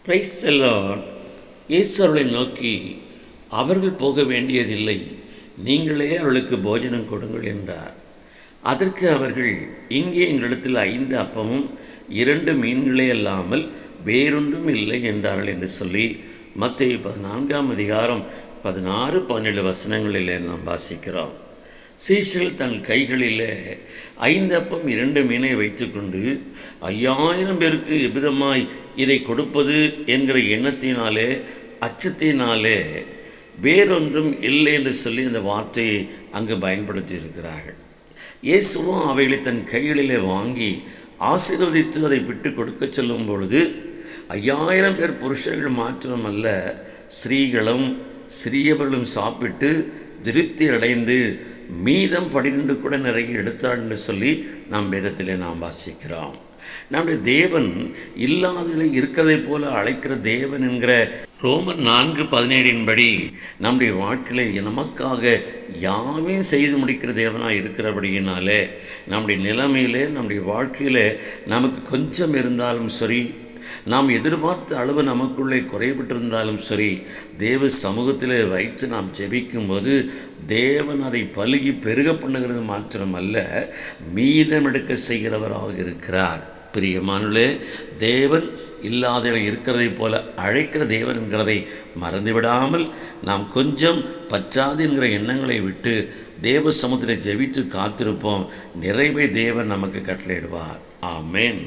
Praise the Lord. இயேசு அவர்களை நோக்கி, அவர்கள் போக வேண்டியதில்லை, நீங்களே அவர்களுக்கு போஜனம் கொடுங்கள் என்றார். அதற்கு அவர்கள், இங்கே எங்களிடத்தில் 5 அப்பமும் 2 மீன்களே அல்லாமல் வேறொன்றும் இல்லை என்றார்கள் என்று சொல்லி மத்தேயு 14ஆம் அதிகாரம் 16, 17 வசனங்களிலே நாம் வாசிக்கிறோம். சீஷர்கள் தன் கைகளிலே 5 அப்பம் 2 மீனை வைத்துக்கொண்டு 5000 பேருக்கு எவ்விதமாய் இதை கொடுப்பது என்கிற எண்ணத்தினாலே, அச்சத்தினாலே வேறொன்றும் இல்லை என்று சொல்லி அந்த வார்த்தையை அங்கு பயன்படுத்தி இருக்கிறார்கள். இயேசுவும் அவைகளை தன் கைகளிலே வாங்கி ஆசீர்வதித்து அதை விட்டு கொடுக்க சொல்லும் பொழுது 5000 பேர் புருஷர்கள் மாத்திரமல்ல, ஸ்திரீகளும் சிறியவர்களும் சாப்பிட்டு திருப்தி அடைந்து மீதம் 12 கூட நிறைய எடுத்தாள் என்று சொல்லி நாம் வேதத்திலே நாம் வாசிக்கிறோம். நம்முடைய தேவன் இல்லாததில் இருக்கிறதை போல அழைக்கிற தேவன் என்கிற ரோமர் 4:17 படி நம்முடைய வாழ்க்கையில் நமக்காக யாவையும் செய்து முடிக்கிற தேவனாக இருக்கிறபடியினாலே நம்முடைய நிலைமையிலே, நம்முடைய வாழ்க்கையில் நமக்கு கொஞ்சம் இருந்தாலும் சரி, நாம் எதிர்பார்த்த அளவு நமக்குள்ளே குறைபட்டிருந்தாலும் சரி, தேவ சமூகத்தில் வைத்து நாம் ஜெபிக்கும்போது தேவன் அதை பலுகி பெருக பண்ணுகிறது மாத்திரமல்ல, மீதமெடுக்க செய்கிறவராக இருக்கிறார். பிரியமானவர்களே, தேவன் இல்லாத இருக்கிறதை போல அழைக்கிற தேவன் என்கிறதை மறந்துவிடாமல் நாம் கொஞ்சம் பற்றாது என்கிற எண்ணங்களை விட்டு தேவ சமூகத்தில் ஜெபித்து காத்திருப்போம். நிறைவை தேவன் நமக்கு கட்டளையிடுவார். ஆமென்.